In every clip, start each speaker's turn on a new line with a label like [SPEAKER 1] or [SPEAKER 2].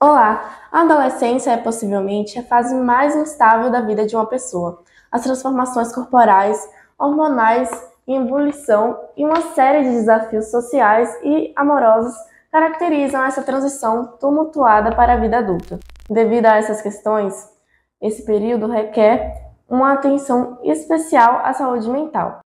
[SPEAKER 1] Olá! A adolescência é possivelmente a fase mais instável da vida de uma pessoa. As transformações corporais, hormonais em ebulição e uma série de desafios sociais e amorosos caracterizam essa transição tumultuada para a vida adulta. Devido a essas questões, esse período requer uma atenção especial à saúde mental.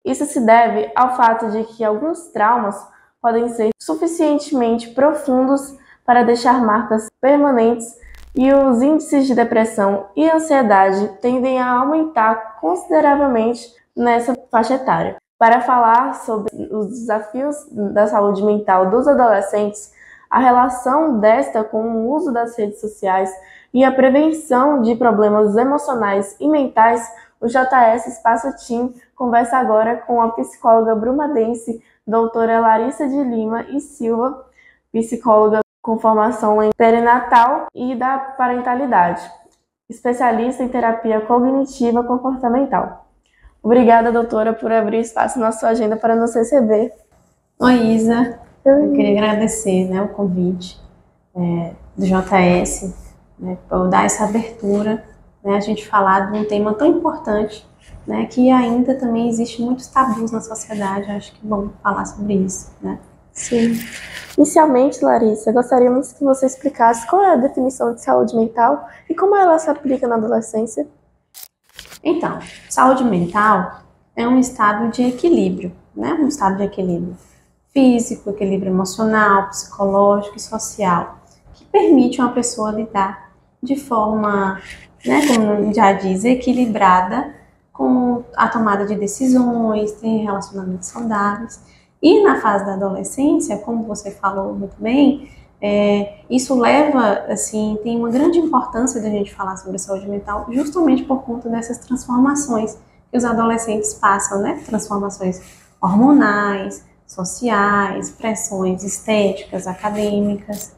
[SPEAKER 1] Isso se deve ao fato de que alguns traumas podem ser suficientemente profundos para deixar marcas permanentes e os índices de depressão e ansiedade tendem a aumentar consideravelmente nessa faixa etária. Para falar sobre os desafios da saúde mental dos adolescentes, a relação desta com o uso das redes sociais e a prevenção de problemas emocionais e mentais, o JS Espaço Team conversa agora com a psicóloga brumadense, doutora Larissa de Lima e Silva, psicóloga com formação em perinatal e da parentalidade, especialista em terapia cognitiva comportamental. Obrigada, doutora, por abrir espaço na sua agenda para nos receber.
[SPEAKER 2] Oi, Isa. Eu queria agradecer, o convite do JS, por dar essa abertura, a gente falar de um tema tão importante, que ainda também existe muitos tabus na sociedade. Acho que é bom falar sobre isso,
[SPEAKER 1] Sim. Inicialmente, Larissa, gostaríamos que você explicasse qual é a definição de saúde mental e como ela se aplica na adolescência.
[SPEAKER 2] Então, saúde mental é um estado de equilíbrio, um estado de equilíbrio físico, equilíbrio emocional, psicológico e social, que permite uma pessoa lidar de forma, como já diz, equilibrada com a tomada de decisões, ter relacionamentos saudáveis. E na fase da adolescência, como você falou muito bem, isso leva, assim, tem uma grande importância da gente falar sobre saúde mental justamente por conta dessas transformações que os adolescentes passam, transformações hormonais, sociais, pressões estéticas, acadêmicas.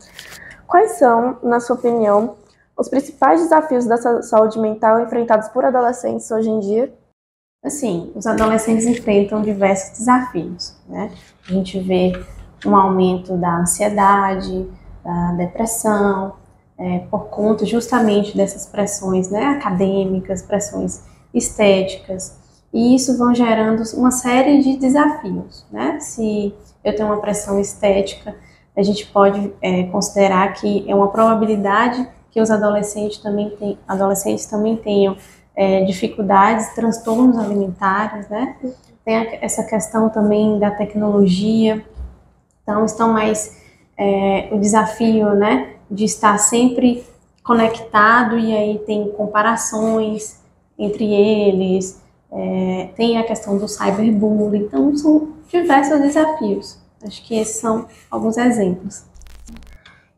[SPEAKER 1] Quais são, na sua opinião, os principais desafios da saúde mental enfrentados por adolescentes hoje em dia?
[SPEAKER 2] Assim, os adolescentes enfrentam diversos desafios, A gente vê um aumento da ansiedade, da depressão, por conta justamente dessas pressões, acadêmicas, pressões estéticas, e isso vão gerando uma série de desafios, Se eu tenho uma pressão estética, a gente pode considerar que é uma probabilidade que os adolescentes também tenham dificuldades, transtornos alimentares, Tem essa questão também da tecnologia, então estão mais o desafio, de estar sempre conectado, e aí tem comparações entre eles, tem a questão do cyberbullying, então são diversos desafios. Acho que esses são alguns exemplos.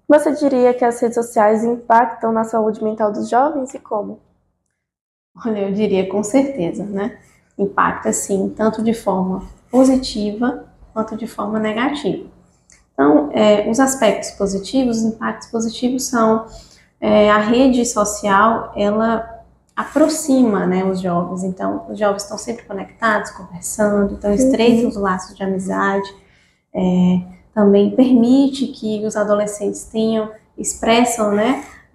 [SPEAKER 1] Você diria que as redes sociais impactam na saúde mental dos jovens e como?
[SPEAKER 2] Olha, eu diria com certeza, Impacta sim, tanto de forma positiva quanto de forma negativa. Então, os aspectos positivos, os impactos positivos são a rede social, ela aproxima, os jovens. Então, os jovens estão sempre conectados, conversando, então estreitam os laços de amizade. Também permite que os adolescentes expressam,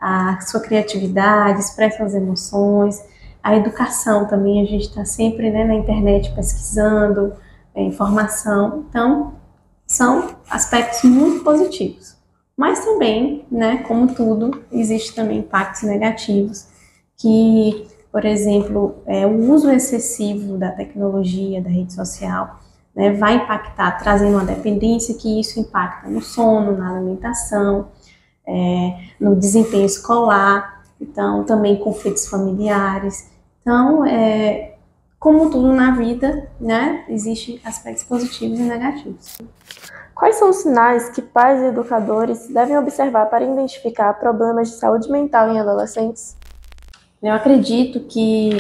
[SPEAKER 2] a sua criatividade, expressam as emoções. A educação também, a gente está sempre, na internet pesquisando informação. Então, são aspectos muito positivos. Mas também, como tudo, existe também impactos negativos, que, por exemplo, o uso excessivo da tecnologia, da rede social, vai impactar, trazendo uma dependência, que isso impacta no sono, na alimentação, no desempenho escolar, então também conflitos familiares. Então, como tudo na vida, existem aspectos positivos e negativos.
[SPEAKER 1] Quais são os sinais que pais e educadores devem observar para identificar problemas de saúde mental em adolescentes?
[SPEAKER 2] Eu acredito que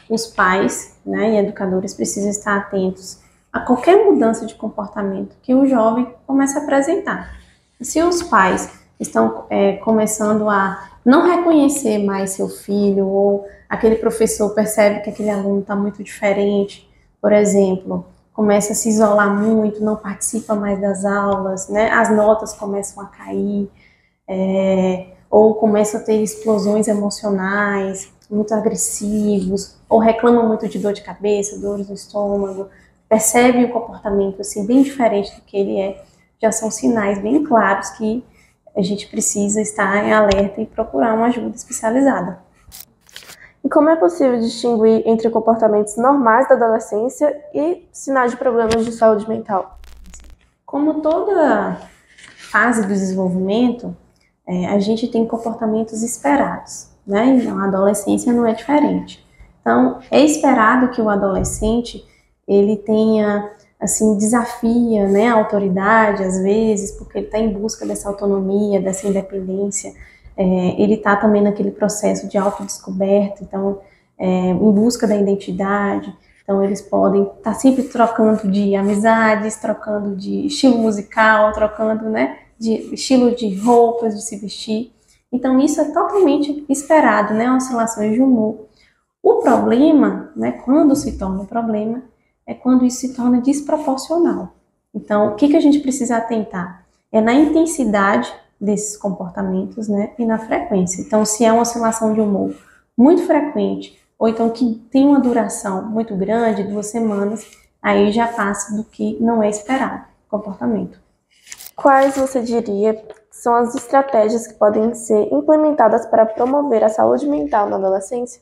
[SPEAKER 2] os pais, e educadores precisam estar atentos a qualquer mudança de comportamento que o jovem comece a apresentar. Se os pais estão começando a não reconhecer mais seu filho, ou aquele professor percebe que aquele aluno está muito diferente, por exemplo, começa a se isolar muito, não participa mais das aulas, as notas começam a cair, ou começam a ter explosões emocionais, muito agressivos, ou reclamam muito de dor de cabeça, dores no estômago, percebem o comportamento assim, bem diferente do que ele é, já são sinais bem claros que a gente precisa estar em alerta e procurar uma ajuda especializada.
[SPEAKER 1] E como é possível distinguir entre comportamentos normais da adolescência e sinais de problemas de saúde mental?
[SPEAKER 2] Como toda fase do desenvolvimento, a gente tem comportamentos esperados, né? Então, a adolescência não é diferente. Então, é esperado que o adolescente, ele tenha, assim, desafia, né, a autoridade, às vezes, porque ele está em busca dessa autonomia, dessa independência. Ele está também naquele processo de autodescoberta, então, em busca da identidade. Então, eles podem estar sempre trocando de amizades, trocando de estilo musical, trocando, né, de estilo de roupas, de se vestir. Então, isso é totalmente esperado, né, oscilações de humor. O problema, né, quando se torna um problema, é quando isso se torna desproporcional. Então, o que a gente precisa atentar? É na intensidade desses comportamentos, né, e na frequência. Então, se é uma oscilação de humor muito frequente, ou então que tem uma duração muito grande, 2 semanas, aí já passa do que não é esperado, comportamento.
[SPEAKER 1] Quais você diria são as estratégias que podem ser implementadas para promover a saúde mental na adolescência?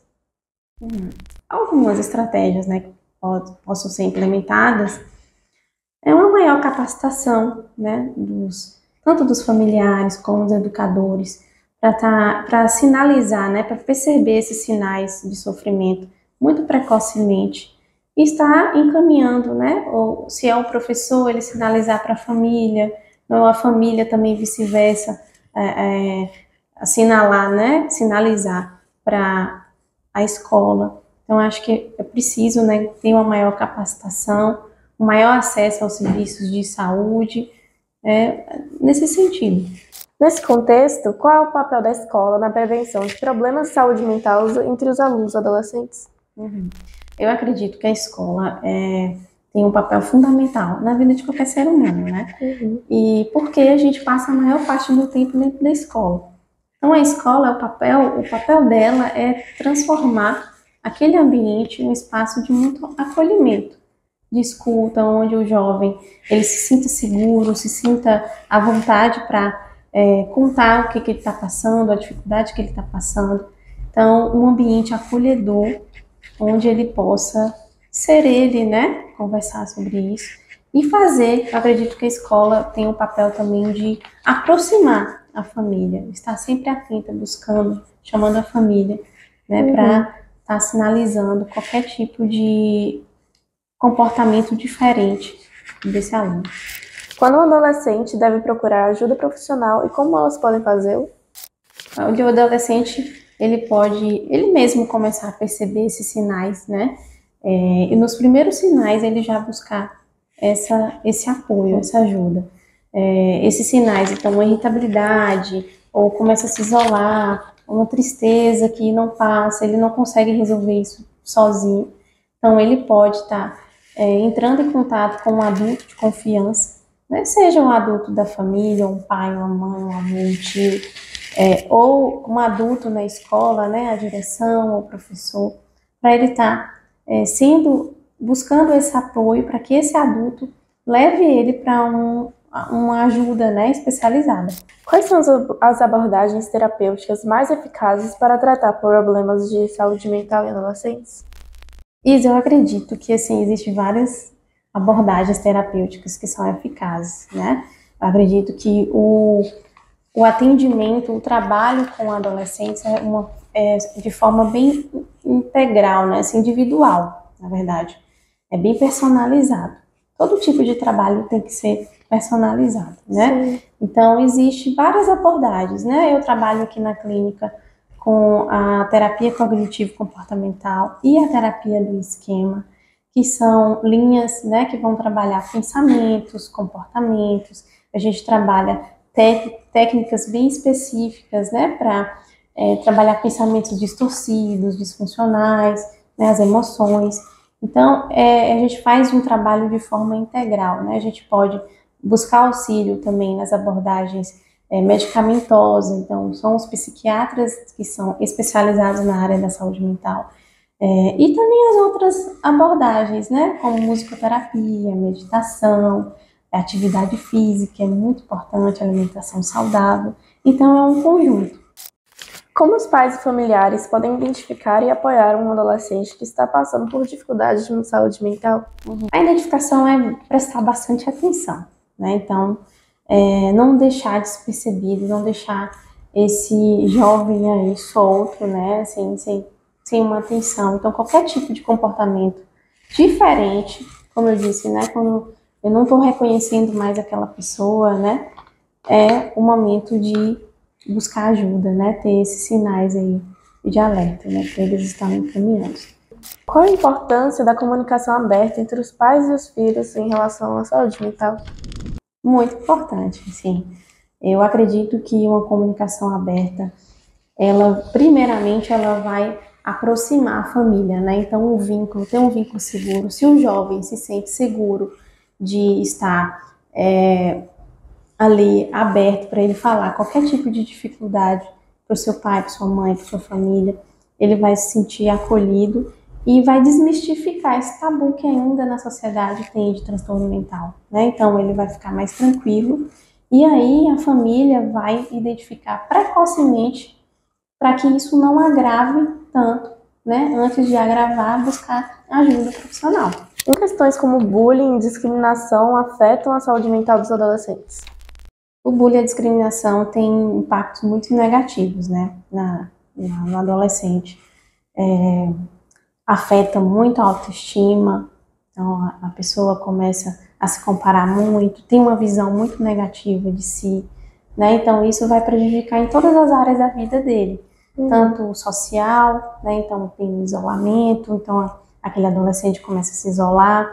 [SPEAKER 2] Algumas estratégias, né, que possam ser implementadas é uma maior capacitação, né, tanto dos familiares como dos educadores, para sinalizar, né, para perceber esses sinais de sofrimento muito precocemente e estar encaminhando, né, ou se é o professor, ele sinalizar para a família, ou a família também vice-versa, assinalar, né, sinalizar para a escola. Então, acho que é preciso, né, ter uma maior capacitação, um maior acesso aos serviços de saúde, nesse sentido.
[SPEAKER 1] Nesse contexto, qual é o papel da escola na prevenção de problemas de saúde mental entre os alunos adolescentes?
[SPEAKER 2] Eu acredito que a escola tem um papel fundamental na vida de qualquer ser humano, né? E porque a gente passa a maior parte do tempo dentro da escola. Então, a escola, o papel dela é transformar aquele ambiente em um espaço de muito acolhimento, de escuta, onde o jovem ele se sinta seguro, se sinta à vontade para contar o que ele está passando, a dificuldade que ele está passando. Então, um ambiente acolhedor, onde ele possa ser ele, né, conversar sobre isso e fazer. Eu acredito que a escola tem o papel também de aproximar a família, estar sempre atenta, buscando, chamando a família, né, para estar sinalizando qualquer tipo de comportamento diferente desse aluno.
[SPEAKER 1] Quando um adolescente deve procurar ajuda profissional e como elas podem fazê-lo?
[SPEAKER 2] O adolescente ele pode ele mesmo começar a perceber esses sinais, né? E nos primeiros sinais ele já buscar esse apoio, essa ajuda. Esses sinais, então, uma irritabilidade, ou começa a se isolar, uma tristeza que não passa, ele não consegue resolver isso sozinho. Então, ele pode estar entrando em contato com um adulto de confiança, né? Seja um adulto da família, um pai, uma mãe, um avô, um tio, ou um adulto na escola, né? A direção, o professor, para ele estar buscando esse apoio para que esse adulto leve ele para uma ajuda, né, especializada.
[SPEAKER 1] Quais são as abordagens terapêuticas mais eficazes para tratar problemas de saúde mental em adolescentes?
[SPEAKER 2] Isa, eu acredito que assim, existem várias abordagens terapêuticas que são eficazes, né? Eu acredito que o atendimento, o trabalho com adolescentes é de forma bem integral, né? Assim, individual, na verdade. É bem personalizado. Todo tipo de trabalho tem que ser personalizado, né? Sim. Então, existem várias abordagens, né? Eu trabalho aqui na clínica com a terapia cognitivo-comportamental e a terapia do esquema, que são linhas, né, que vão trabalhar pensamentos, comportamentos. A gente trabalha técnicas bem específicas, né, para trabalhar pensamentos distorcidos, disfuncionais, né, as emoções. Então, a gente faz um trabalho de forma integral, né? A gente pode buscar auxílio também nas abordagens medicamentosa, então são os psiquiatras que são especializados na área da saúde mental. E também as outras abordagens, né, como musicoterapia, meditação, atividade física, é muito importante, alimentação saudável. Então, é um conjunto.
[SPEAKER 1] Como os pais e familiares podem identificar e apoiar um adolescente que está passando por dificuldades de saúde mental?
[SPEAKER 2] A identificação é prestar bastante atenção, né? Então, não deixar despercebido, não deixar esse jovem aí solto, né, sem uma atenção. Então, qualquer tipo de comportamento diferente, como eu disse, né, quando eu não estou reconhecendo mais aquela pessoa, né, é o momento de buscar ajuda, né, ter esses sinais aí de alerta, né, para eles estarem encaminhando.
[SPEAKER 1] Qual a importância da comunicação aberta entre os pais e os filhos em relação à saúde mental?
[SPEAKER 2] Muito importante, sim. Eu acredito que uma comunicação aberta, primeiramente, ela vai aproximar a família, né? Então, ter um vínculo seguro. Se o jovem se sente seguro de estar ali aberto para ele falar qualquer tipo de dificuldade para o seu pai, para sua mãe, para sua família, ele vai se sentir acolhido e vai desmistificar esse tabu que ainda na sociedade tem de transtorno mental, né? Então ele vai ficar mais tranquilo e aí a família vai identificar precocemente para que isso não agrave tanto, né? Antes de agravar, buscar ajuda profissional.
[SPEAKER 1] Em questões como bullying e discriminação afetam a saúde mental dos adolescentes?
[SPEAKER 2] O bullying e a discriminação têm impactos muito negativos, né, no adolescente. Afeta muito a autoestima, então a pessoa começa a se comparar muito, tem uma visão muito negativa de si, né, então isso vai prejudicar em todas as áreas da vida dele, tanto social, né, então tem isolamento, então aquele adolescente começa a se isolar,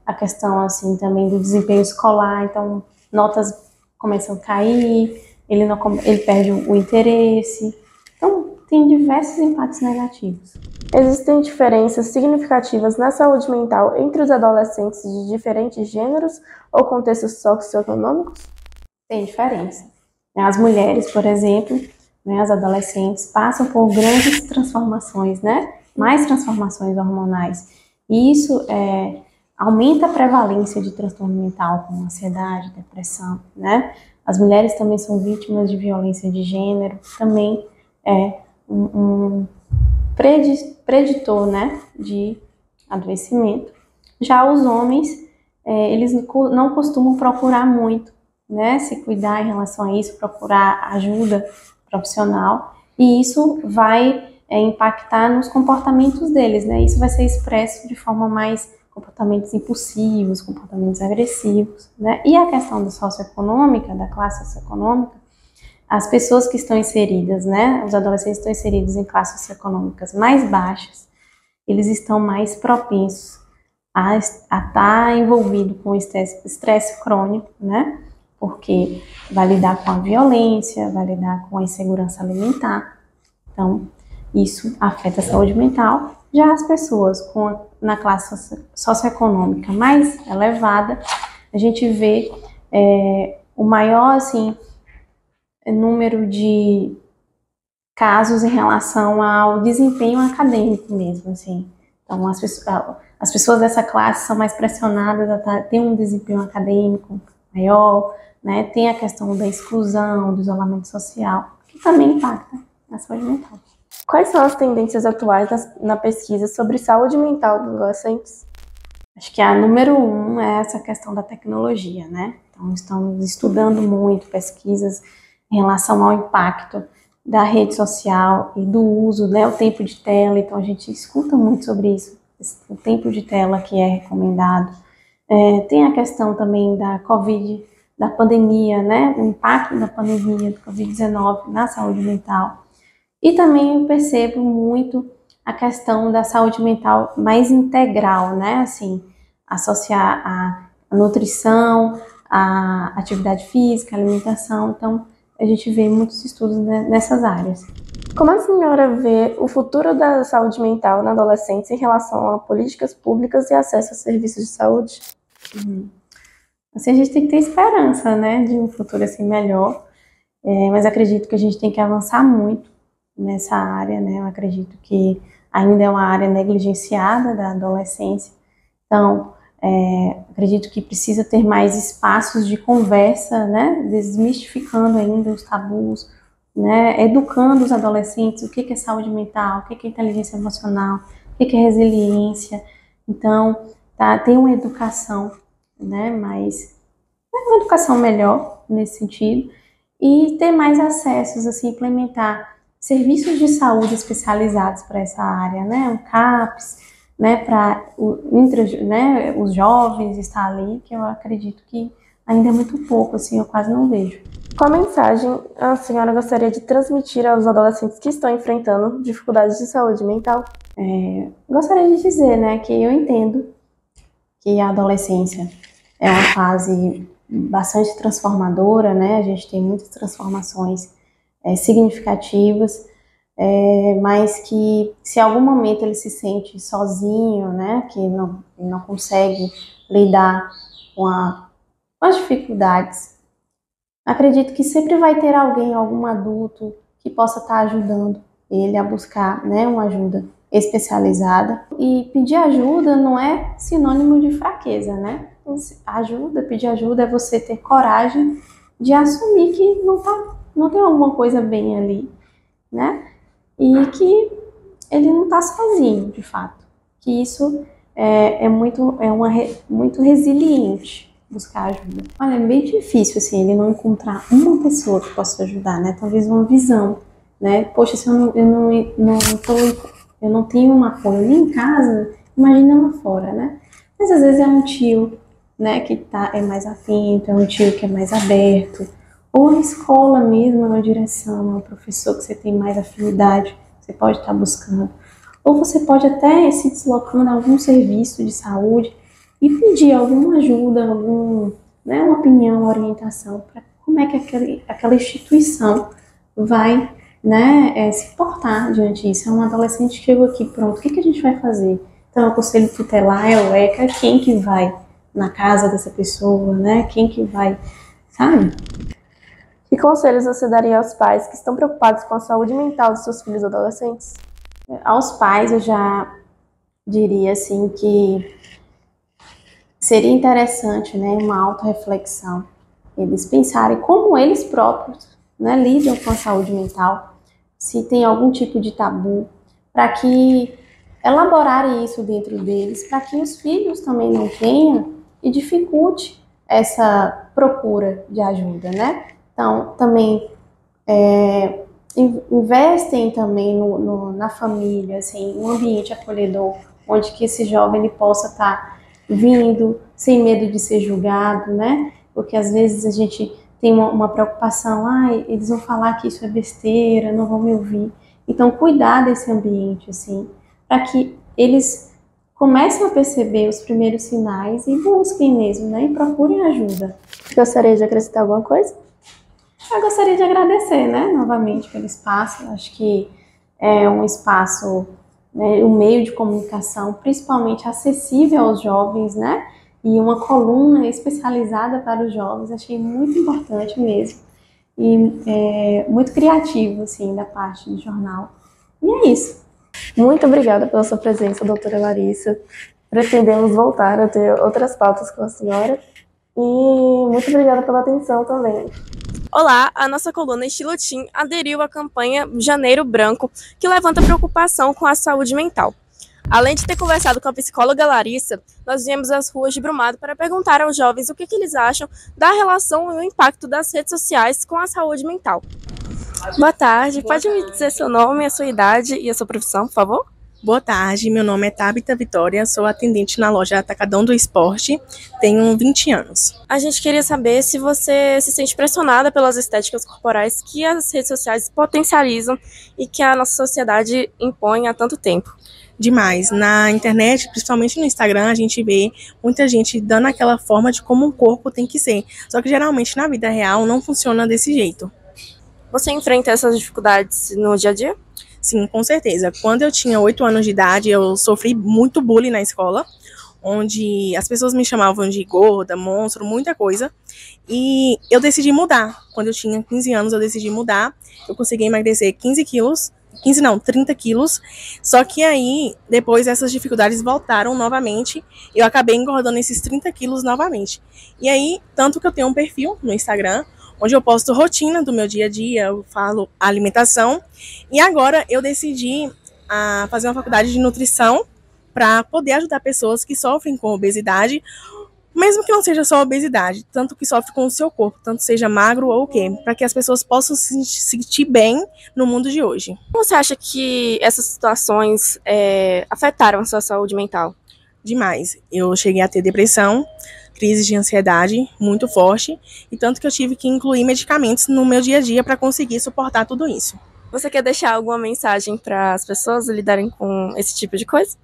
[SPEAKER 2] a questão assim também do desempenho escolar, então notas começam a cair, ele perde o interesse. Então, tem diversos impactos negativos.
[SPEAKER 1] Existem diferenças significativas na saúde mental entre os adolescentes de diferentes gêneros ou contextos socioeconômicos?
[SPEAKER 2] Tem diferença. As mulheres, por exemplo, né, as adolescentes passam por grandes transformações, né? Mais transformações hormonais. E isso aumenta a prevalência de transtorno mental, como ansiedade, depressão, né? As mulheres também são vítimas de violência de gênero, também é um preditor, né, de adoecimento. Já os homens, eles não costumam procurar muito, né, se cuidar em relação a isso, procurar ajuda profissional, e isso vai impactar nos comportamentos deles, né? Isso vai ser expresso de forma mais comportamentos impulsivos, comportamentos agressivos, né? E a questão socioeconômica, da classe socioeconômica, as pessoas que estão inseridas, né? Os adolescentes estão inseridos em classes socioeconômicas mais baixas, eles estão mais propensos a estar envolvido com estresse crônico, né? Porque vai lidar com a violência, vai lidar com a insegurança alimentar. Então, isso afeta a saúde mental. Já as pessoas na classe socioeconômica mais elevada, a gente vê o maior assim, número de casos em relação ao desempenho acadêmico mesmo. Assim. Então, as pessoas dessa classe são mais pressionadas a ter um desempenho acadêmico maior, né? Tem a questão da exclusão, do isolamento social, que também impacta na saúde mental.
[SPEAKER 1] Quais são as tendências atuais na pesquisa sobre saúde mental dos adolescentes?
[SPEAKER 2] Acho que a número 1 é essa questão da tecnologia, né? Então, estamos estudando muito pesquisas em relação ao impacto da rede social e do uso, né? O tempo de tela, então a gente escuta muito sobre isso, o tempo de tela que é recomendado. Tem a questão também da Covid, da pandemia, né? O impacto da pandemia do Covid-19 na saúde mental. E também eu percebo muito a questão da saúde mental mais integral, né? Assim, associar a nutrição, a atividade física, a alimentação. Então, a gente vê muitos estudos nessas áreas.
[SPEAKER 1] Como a senhora vê o futuro da saúde mental na adolescência em relação a políticas públicas e acesso a serviços de saúde?
[SPEAKER 2] Assim, a gente tem que ter esperança, né, de um futuro assim melhor, mas acredito que a gente tem que avançar muito nessa área, né, eu acredito que ainda é uma área negligenciada da adolescência, então, acredito que precisa ter mais espaços de conversa, né, desmistificando ainda os tabus, né, educando os adolescentes o que é saúde mental, o que é inteligência emocional, o que é resiliência. Então, tem uma educação, né, mas uma educação melhor nesse sentido e ter mais acessos, assim, implementar serviços de saúde especializados para essa área, né, um CAPS, né, para né, os jovens estar ali, que eu acredito que ainda é muito pouco, assim, eu quase não vejo.
[SPEAKER 1] Qual mensagem a senhora gostaria de transmitir aos adolescentes que estão enfrentando dificuldades de saúde mental?
[SPEAKER 2] Gostaria de dizer, né, que eu entendo que a adolescência é uma fase bastante transformadora, né, a gente tem muitas transformações significativas, mas que se em algum momento ele se sente sozinho, né, que não consegue lidar com as dificuldades, acredito que sempre vai ter alguém, algum adulto que possa estar ajudando ele a buscar, né, uma ajuda especializada. E pedir ajuda não é sinônimo de fraqueza, né? Pedir ajuda é você ter coragem de assumir que não tem alguma coisa bem ali, né? E que ele não está sozinho, de fato. Que isso é muito resiliente buscar ajuda. Olha, é bem difícil, assim, ele não encontrar uma pessoa que possa ajudar, né? Talvez uma visão, né? Poxa, se eu não tenho um apoio nem em casa, imagina lá fora, né? Mas às vezes é um tio, né, que é mais atento, é um tio que é mais aberto, ou a escola mesmo, uma direção, um professor que você tem mais afinidade, você pode estar buscando. Ou você pode até se deslocando a algum serviço de saúde e pedir alguma ajuda, né, uma opinião, uma orientação para como é que aquela instituição vai, né, se portar diante disso. É um adolescente que chegou aqui, pronto, o que a gente vai fazer? Então, o conselho tutelar, o ECA, quem que vai na casa dessa pessoa, né? Quem que vai, sabe?
[SPEAKER 1] Que conselhos você daria aos pais que estão preocupados com a saúde mental dos seus filhos adolescentes?
[SPEAKER 2] Aos pais, eu já diria, assim, que seria interessante, né, uma autorreflexão, eles pensarem como eles próprios, né, lidam com a saúde mental, se tem algum tipo de tabu, para que elaborarem isso dentro deles, para que os filhos também não tenham e dificulte essa procura de ajuda, né? Então, também investem também na família, assim, um ambiente acolhedor, onde que esse jovem ele possa estar vindo sem medo de ser julgado, né? Porque às vezes a gente tem uma preocupação, eles vão falar que isso é besteira, não vão me ouvir. Então, cuidar desse ambiente, assim, para que eles comecem a perceber os primeiros sinais e busquem mesmo, né? E procurem ajuda.
[SPEAKER 1] Gostaria de acrescentar alguma coisa?
[SPEAKER 2] Eu gostaria de agradecer, né, novamente pelo espaço. Acho que é um espaço, né, um meio de comunicação principalmente acessível aos jovens, né? E uma coluna especializada para os jovens. Achei muito importante mesmo. E muito criativo, assim, da parte do jornal. E é isso.
[SPEAKER 1] Muito obrigada pela sua presença, doutora Larissa. Pretendemos voltar a ter outras pautas com a senhora. E muito obrigada pela atenção também. Olá, a nossa coluna Estilo Teen aderiu à campanha Janeiro Branco, que levanta preocupação com a saúde mental. Além de ter conversado com a psicóloga Larissa, nós viemos às ruas de Brumado para perguntar aos jovens o que eles acham da relação e o impacto das redes sociais com a saúde mental. Boa tarde, pode me dizer seu nome, a sua idade e a sua profissão, por favor?
[SPEAKER 3] Boa tarde, meu nome é Tabita Vitória, sou atendente na loja Atacadão do Esporte, tenho 20 anos.
[SPEAKER 1] A gente queria saber se você se sente pressionada pelas estéticas corporais que as redes sociais potencializam e que a nossa sociedade impõe há tanto tempo.
[SPEAKER 3] Demais. Na internet, principalmente no Instagram, a gente vê muita gente dando aquela forma de como um corpo tem que ser. Só que geralmente na vida real não funciona desse jeito.
[SPEAKER 1] Você enfrenta essas dificuldades no dia a dia?
[SPEAKER 3] Sim, com certeza. Quando eu tinha 8 anos de idade, eu sofri muito bullying na escola. onde as pessoas me chamavam de gorda, monstro, muita coisa. E eu decidi mudar. Quando eu tinha 15 anos, eu decidi mudar. Eu consegui emagrecer 15 quilos. 15 não, 30 quilos. Só que aí, depois essas dificuldades voltaram novamente. Eu acabei engordando esses 30 quilos novamente. E aí, tanto que eu tenho um perfil no Instagram, onde eu posto rotina do meu dia a dia, eu falo alimentação. E agora eu decidi fazer uma faculdade de nutrição para poder ajudar pessoas que sofrem com obesidade, mesmo que não seja só obesidade, tanto que sofre com o seu corpo, tanto seja magro ou o quê, para que as pessoas possam se sentir bem no mundo de hoje.
[SPEAKER 1] Como você acha que essas situações afetaram a sua saúde mental?
[SPEAKER 3] Demais. Eu cheguei a ter depressão, crise de ansiedade muito forte, e tanto que eu tive que incluir medicamentos no meu dia a dia para conseguir suportar tudo isso.
[SPEAKER 1] Você quer deixar alguma mensagem para as pessoas lidarem com esse tipo de coisa?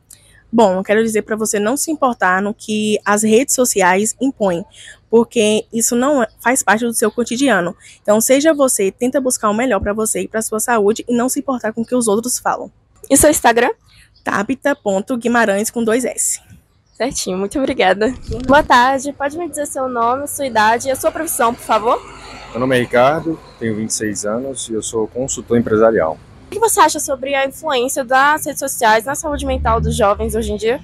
[SPEAKER 3] Bom, eu quero dizer para você não se importar no que as redes sociais impõem, porque isso não faz parte do seu cotidiano. Então, seja você, tenta buscar o melhor para você e para sua saúde e não se importar com o que os outros falam.
[SPEAKER 1] E seu Instagram?
[SPEAKER 3] Tabita.guimarães com 2 S.
[SPEAKER 1] Certinho, muito obrigada. Boa tarde, pode me dizer seu nome, sua idade e a sua profissão, por favor?
[SPEAKER 4] Meu nome é Ricardo, tenho 26 anos e eu sou consultor empresarial.
[SPEAKER 1] O que você acha sobre a influência das redes sociais na saúde mental dos jovens hoje em dia?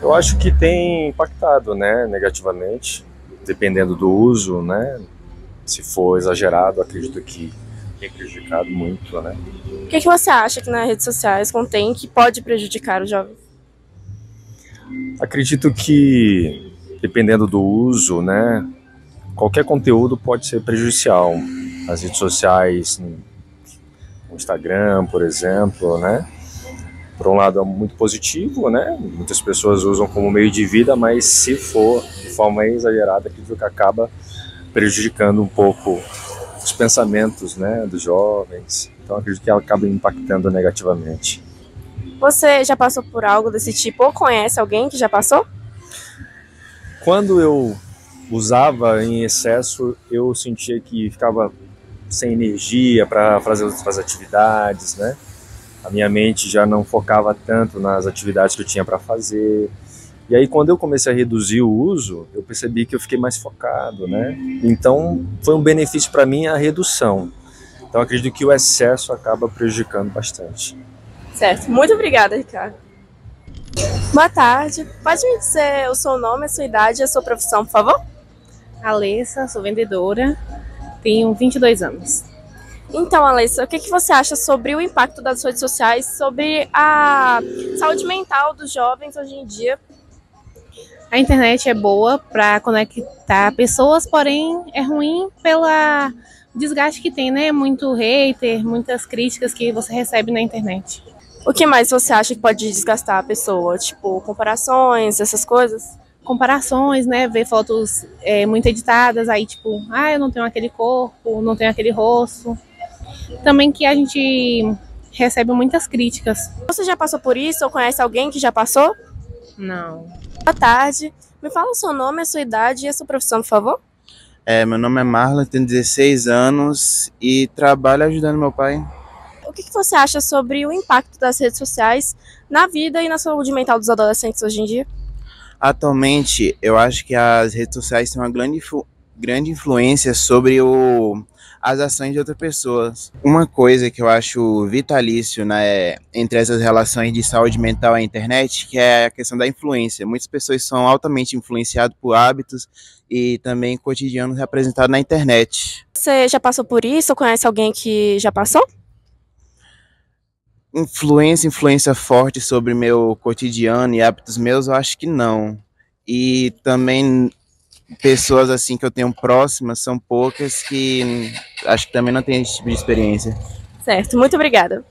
[SPEAKER 4] Eu acho que tem impactado, né, negativamente, dependendo do uso, né? Se for exagerado, acredito que tem prejudicado muito, né?
[SPEAKER 1] O que você acha que nas redes sociais contém que pode prejudicar os jovens?
[SPEAKER 4] Acredito que, dependendo do uso, né, qualquer conteúdo pode ser prejudicial. As redes sociais, o Instagram, por exemplo, né? Por um lado é muito positivo, né? Muitas pessoas usam como meio de vida, mas se for de forma exagerada, acredito que acaba prejudicando um pouco os pensamentos, né, dos jovens. Então acredito que ela acaba impactando negativamente.
[SPEAKER 1] Você já passou por algo desse tipo ou conhece alguém que já passou?
[SPEAKER 4] Quando eu usava em excesso, eu sentia que ficava sem energia para fazer outras atividades, né? A minha mente já não focava tanto nas atividades que eu tinha para fazer. E aí, quando eu comecei a reduzir o uso, eu percebi que eu fiquei mais focado, né? Então, foi um benefício para mim a redução. Então, acredito que o excesso acaba prejudicando bastante.
[SPEAKER 1] Certo. Muito obrigada, Ricardo. Boa tarde. Pode me dizer o seu nome, a sua idade e a sua profissão, por favor?
[SPEAKER 5] Alessa, sou vendedora, tenho 22 anos.
[SPEAKER 1] Então, Alessa, o que você acha sobre o impacto das redes sociais sobre a saúde mental dos jovens hoje em dia?
[SPEAKER 5] A internet é boa para conectar pessoas, porém é ruim pelo desgaste que tem, né? Muito hater, muitas críticas que você recebe na internet.
[SPEAKER 1] O que mais você acha que pode desgastar a pessoa? Tipo, comparações, essas coisas?
[SPEAKER 5] Comparações, né? Ver fotos muito editadas, aí tipo, eu não tenho aquele corpo, não tenho aquele rosto. Também que a gente recebe muitas críticas.
[SPEAKER 1] Você já passou por isso ou conhece alguém que já passou?
[SPEAKER 5] Não.
[SPEAKER 1] Boa tarde. Me fala o seu nome, a sua idade e a sua profissão, por favor?
[SPEAKER 6] Meu nome é Marlon, tenho 16 anos e trabalho ajudando meu pai.
[SPEAKER 1] O que você acha sobre o impacto das redes sociais na vida e na saúde mental dos adolescentes hoje em dia?
[SPEAKER 6] Atualmente, eu acho que as redes sociais têm uma grande influência sobre as ações de outras pessoas. Uma coisa que eu acho vitalício, né, entre essas relações de saúde mental e a internet, que é a questão da influência. Muitas pessoas são altamente influenciadas por hábitos e também cotidianos representados na internet.
[SPEAKER 1] Você já passou por isso ou conhece alguém que já passou?
[SPEAKER 6] Influência forte sobre meu cotidiano e hábitos meus, eu acho que não. E também pessoas assim que eu tenho próximas são poucas que acho que também não têm esse tipo de experiência.
[SPEAKER 1] Certo, muito obrigada.